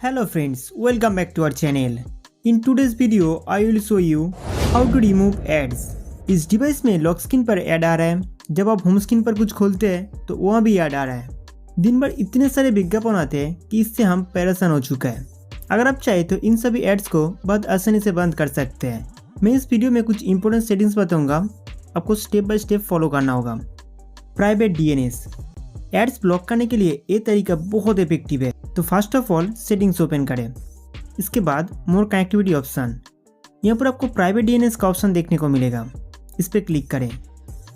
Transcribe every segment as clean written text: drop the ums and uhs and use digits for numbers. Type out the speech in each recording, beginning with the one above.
Hello friends, welcome back to our channel. In today's video, I will show you how to remove ads. इस device में lock screen पर add आ रहा है। जब आप home screen पर कुछ खोलते हैं तो वहाँ भी ऐड आ रहा है। दिन भर इतने सारे विज्ञापन आते हैं कि इससे हम परेशान हो चुका है। अगर आप चाहे तो इन सभी एड्स को बहुत आसानी से बंद कर सकते हैं। मैं इस वीडियो में कुछ इंपॉर्टेंट सेटिंग्स बताऊंगा, आपको स्टेप बाय स्टेप फॉलो करना होगा। प्राइवेट डीएनएस एड्स ब्लॉक करने के लिए ये तरीका बहुत इफेक्टिव है। तो first of all settings open करें। इसके बाद मोर कनेक्टिविटी ऑप्शन, यहाँ पर आपको प्राइवेट डीएनएस का ऑप्शन देखने को मिलेगा। इस पर क्लिक करें।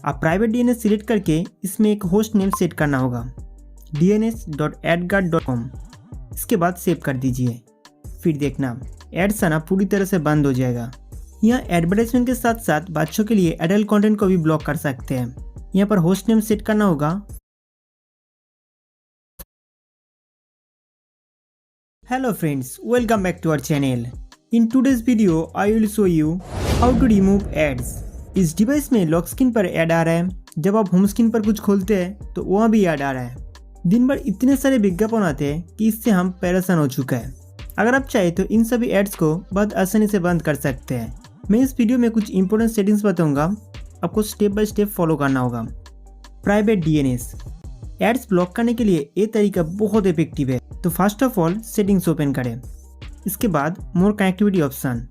आप प्राइवेट डीएनएस सिलेक्ट करके इसमें एक होस्ट नेम सेट करना होगा, dns.adguard.com। इसके बाद सेव कर दीजिए। फिर देखना एड्स आना पूरी तरह से बंद हो जाएगा। यहाँ एडवर्टाइजमेंट के साथ साथ बच्चों के लिए एडल्ट कंटेंट को भी ब्लॉक कर सकते हैं। यहाँ पर होस्ट नेम सेट करना होगा। Hello friends, welcome back to our channel. In today's video, I will show you how to remove ads. इस डिवाइस में लॉक स्क्रीन पर ऐड आ रहा है। जब आप होम स्क्रीन पर कुछ खोलते हैं तो वहाँ भी ऐड आ रहा है। दिन भर इतने सारे विज्ञापन आते हैं कि इससे हम परेशान हो चुका है। अगर आप चाहे तो इन सभी एड्स को बहुत आसानी से बंद कर सकते हैं। मैं इस वीडियो में कुछ इंपॉर्टेंट सेटिंग्स बताऊंगा, आपको स्टेप बाय स्टेप फॉलो करना होगा। प्राइवेट डीएनएस एड्स ब्लॉक करने के लिए ये तरीका बहुत इफेक्टिव है। तो first of all settings open करें। इसके बाद मोर कनेक्टिविटी ऑप्शन,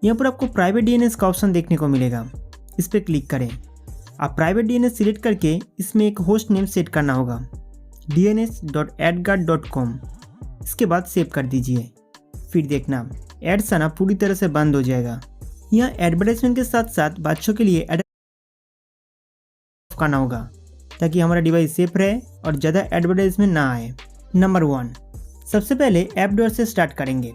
यहाँ पर आपको प्राइवेट डीएनएस का ऑप्शन देखने को मिलेगा। इस पर क्लिक करें। आप प्राइवेट डीएनएस सिलेक्ट करके इसमें एक होस्ट नेम सेट करना होगा, dns.adguard.com। इसके बाद सेव कर दीजिए। फिर देखना एड्स आना पूरी तरह से बंद हो जाएगा। यहाँ एडवर्टाइजमेंट के साथ साथ बच्चों के लिए करना होगा ताकि हमारा डिवाइस सेफ रहे और ज़्यादा एडवर्टाइजमेंट ना आए। नंबर 1, सबसे पहले ऐप डोर से स्टार्ट करेंगे।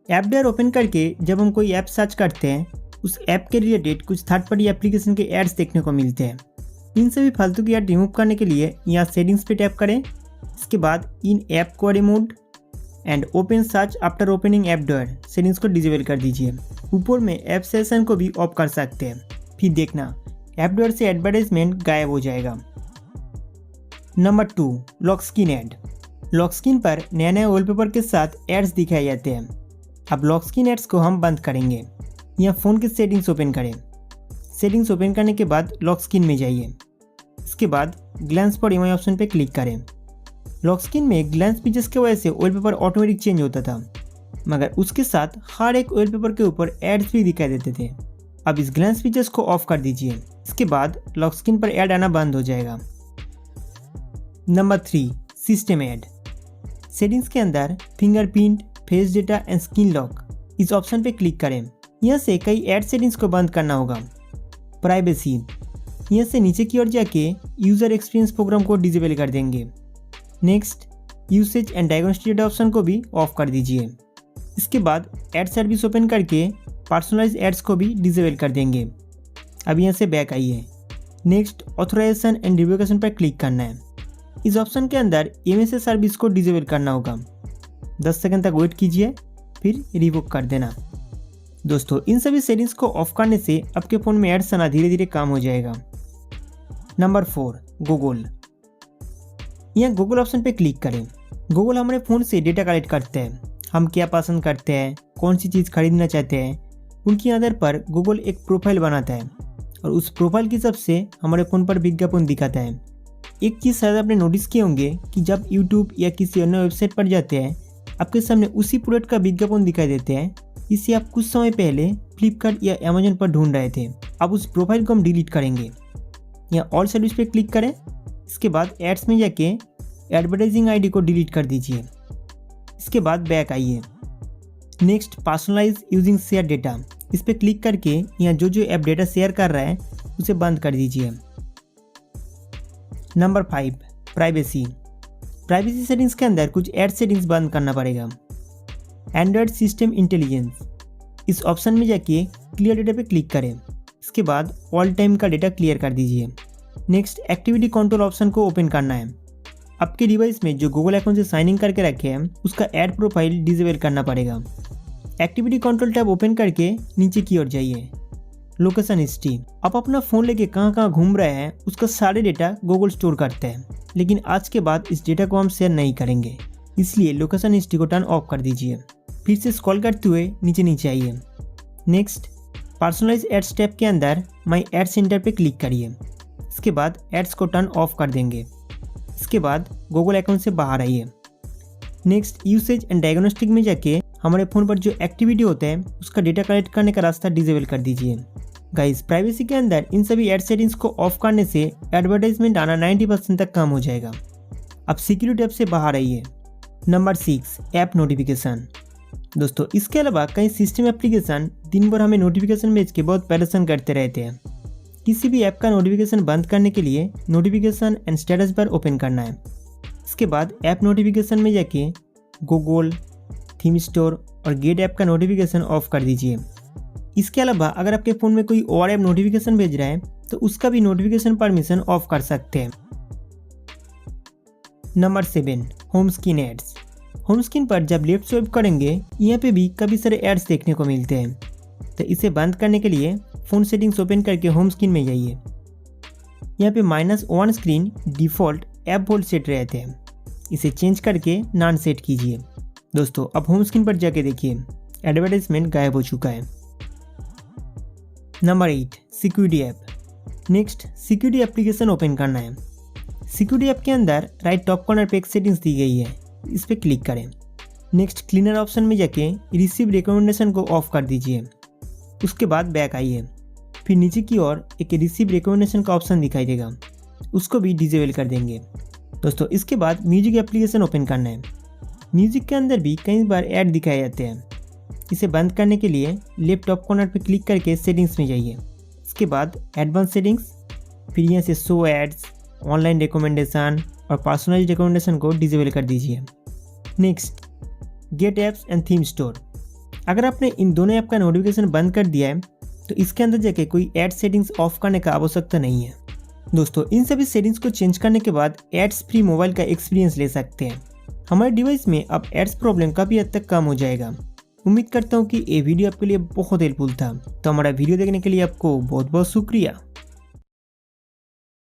ऐप डोर ओपन करके जब हम कोई ऐप सर्च करते हैं, उस ऐप के रिलेटेड कुछ थर्ड पार्टी एप्लीकेशन के एड्स देखने को मिलते हैं। इन सभी फालतू की ऐड रिमूव करने के लिए यहाँ सेटिंग्स पे टैप करें। इसके बाद in app query mode and open search after opening app door settings को डिसेबल कर दीजिए। ऊपर में ऐप सेशन को भी ऑफ कर सकते हैं। फिर देखना ऐप डोर से एडवर्टाइजमेंट गायब हो जाएगा। Number 2, lock screen add. Lock screen पर नए नए वॉलपेपर के साथ एड्स दिखाए जाते हैं। अब लॉक स्क्रीन एड्स को हम बंद करेंगे। यहाँ फ़ोन की सेटिंग्स ओपन करें। सेटिंग्स ओपन करने के बाद लॉक स्क्रीन में जाइए। इसके बाद ग्लैंस फॉर ईएमआई ऑप्शन पर क्लिक करें। लॉक स्क्रीन में ग्लैंस फीचर्स की वजह से वॉलपेपर ऑटोमेटिक चेंज होता था, मगर उसके साथ हर एक वॉलपेपर के ऊपर एड्स भी दिखाई देते थे। अब इस ग्लैंस फीचर्स को ऑफ कर दीजिए। इसके बाद लॉक स्क्रीन पर ऐड आना बंद हो जाएगा। Number 3, system add. सेटिंग्स के अंदर fingerprint, face data and screen lock इस ऑप्शन पे क्लिक करें। यहाँ से कई ऐड सेटिंग्स को बंद करना होगा। प्राइवेसी, यहाँ से नीचे की ओर जाके यूज़र एक्सपीरियंस प्रोग्राम को डिसेबल कर देंगे। Next, usage and diagnostic data option को भी ऑफ कर दीजिए। इसके बाद ऐड सर्विस ओपन करके पर्सनलाइज एड्स को भी डिसेबल कर देंगे। अब यहाँ से बैक आइए। नेक्स्ट, ऑथराइजेशन एंड रिवोकेशन पर क्लिक करना है। इस ऑप्शन के अंदर एमएसए सर्विस को डिसेबल करना होगा। 10 सेकंड तक वेट कीजिए, फिर रिवोक कर देना। दोस्तों, इन सभी सेटिंग्स को ऑफ करने से आपके फ़ोन में एड्स आना धीरे धीरे कम हो जाएगा। Number 4, Google. यहाँ गूगल ऑप्शन पे क्लिक करें। गूगल हमारे फ़ोन से डेटा कलेक्ट करते हैं। हम क्या पसंद करते हैं, कौन सी चीज़ खरीदना चाहते हैं, उनके आधार पर गूगल एक प्रोफाइल बनाता है और उस प्रोफाइल के हिसाब से हमारे फ़ोन पर विज्ञापन दिखाता है। एक चीज़ शायद आपने नोटिस किए होंगे कि जब यूट्यूब या किसी अन्य वेबसाइट पर जाते हैं, आपके सामने उसी प्रोडक्ट का विज्ञापन दिखाई देते हैं जिसे आप कुछ समय पहले फ्लिपकार्ट या अमेजन पर ढूंढ रहे थे। अब उस प्रोफाइल को हम डिलीट करेंगे। यहाँ ऑल सर्विस पे क्लिक करें। इसके बाद एड्स में जाके एडवर्टाइजिंग आईडी को डिलीट कर दीजिए। इसके बाद बैक आइए। Next, personalise using share data, इस पर क्लिक करके यहाँ जो ऐप डेटा शेयर कर रहा है उसे बंद कर दीजिए। Number 5, privacy. प्राइवेसी सेटिंग्स के अंदर कुछ ऐड सेटिंग्स बंद करना पड़ेगा। एंड्रॉयड सिस्टम इंटेलिजेंस, इस ऑप्शन में जाके क्लियर डेटा पे क्लिक करें। इसके बाद ऑल टाइम का डेटा क्लियर कर दीजिए। नेक्स्ट, एक्टिविटी कंट्रोल ऑप्शन को ओपन करना है। आपके डिवाइस में जो गूगल अकाउंट से साइन इन करके रखे हैं उसका ऐड प्रोफाइल डिसेबल करना पड़ेगा। एक्टिविटी कंट्रोल टैब ओपन करके नीचे की ओर जाइए। Location history. आप अपना फ़ोन लेके कहाँ घूम रहे हैं उसका सारे डेटा गूगल स्टोर करते हैं, लेकिन आज के बाद इस डेटा को हम शेयर नहीं करेंगे, इसलिए लोकेशन हिस्ट्री को टर्न ऑफ कर दीजिए। फिर से स्क्रॉल करते हुए नीचे आइए। नेक्स्ट, पर्सनलाइज एड्स टैब के अंदर माई एड सेंटर पे क्लिक करिए। इसके बाद एड्स को टर्न ऑफ कर देंगे। इसके बाद गूगल अकाउंट से बाहर आइए। नेक्स्ट, यूसेज एंड डायग्नोस्टिक में जाके हमारे फ़ोन पर जो एक्टिविटी होता है उसका डेटा कलेक्ट करने का रास्ता डिसेबल कर दीजिए। गाइस, प्राइवेसी के अंदर इन सभी एड सेटिंग्स को ऑफ करने से एडवर्टाइजमेंट आना 90% तक कम हो जाएगा। अब सिक्योरिटी ऐप से बाहर आइए। Number 6, app notification. दोस्तों, इसके अलावा कई सिस्टम एप्लीकेशन दिन भर हमें नोटिफिकेशन भेज के बहुत परेशान करते रहते हैं। किसी भी ऐप का नोटिफिकेशन बंद करने के लिए notification and status bar open करना है। इसके बाद ऐप नोटिफिकेशन में जाके गूगल, थीम स्टोर और गेट ऐप का नोटिफिकेशन ऑफ कर दीजिए। इसके अलावा अगर आपके फ़ोन में कोई और ऐप नोटिफिकेशन भेज रहा है तो उसका भी नोटिफिकेशन परमिशन ऑफ कर सकते हैं। Number 7, home screen ads. Home screen पर जब लेफ्ट स्वाइप करेंगे यहाँ पे भी काफ़ी सारे एड्स देखने को मिलते हैं, तो इसे बंद करने के लिए फ़ोन सेटिंग्स ओपन करके होम स्क्रीन में जाइए। यहाँ पे -1 screen default app hold set रहते हैं, इसे चेंज करके नॉन सेट कीजिए। दोस्तों, अब होम स्क्रीन पर जाके देखिए एडवर्टाइजमेंट गायब हो चुका है। Number 8, security app. Next, security application open करना है। सिक्योरिटी ऐप के अंदर राइट टॉप कॉर्नर पे एक सेटिंग्स दी गई है, इस पर क्लिक करें। नेक्स्ट, क्लीनर ऑप्शन में जाके रिसीव रिकमेंडेशन को ऑफ कर दीजिए। उसके बाद बैक आइए। फिर नीचे की ओर एक रिसीव रिकमेंडेशन का ऑप्शन दिखाई देगा, उसको भी डिसेबल कर देंगे। दोस्तों, इसके बाद म्यूजिक एप्लीकेशन ओपन करना है। म्यूजिक के अंदर भी कई बार ऐड दिखाए जाते हैं, इसे बंद करने के लिए लेफ्ट टॉप कॉर्नर पर क्लिक करके सेटिंग्स में जाइए। इसके बाद एडवांस सेटिंग्स, फिर यहाँ से शो एड्स, ऑनलाइन रिकमेंडेशन और पर्सनलाइज्ड रिकमेंडेशन को डिसेबल कर दीजिए। Next, get apps and theme store. अगर आपने इन दोनों ऐप का नोटिफिकेशन बंद कर दिया है तो इसके अंदर जाके कोई एड सेटिंग्स ऑफ करने का आवश्यकता नहीं है। दोस्तों, इन सभी सेटिंग्स को चेंज करने के बाद एड्स फ्री मोबाइल का एक्सपीरियंस ले सकते हैं। हमारे डिवाइस में अब एड्स प्रॉब्लम काफ़ी हद तक कम हो जाएगा। उम्मीद करता हूँ कि ये वीडियो आपके लिए बहुत हेल्पफुल था। तो हमारा वीडियो देखने के लिए आपको बहुत बहुत शुक्रिया।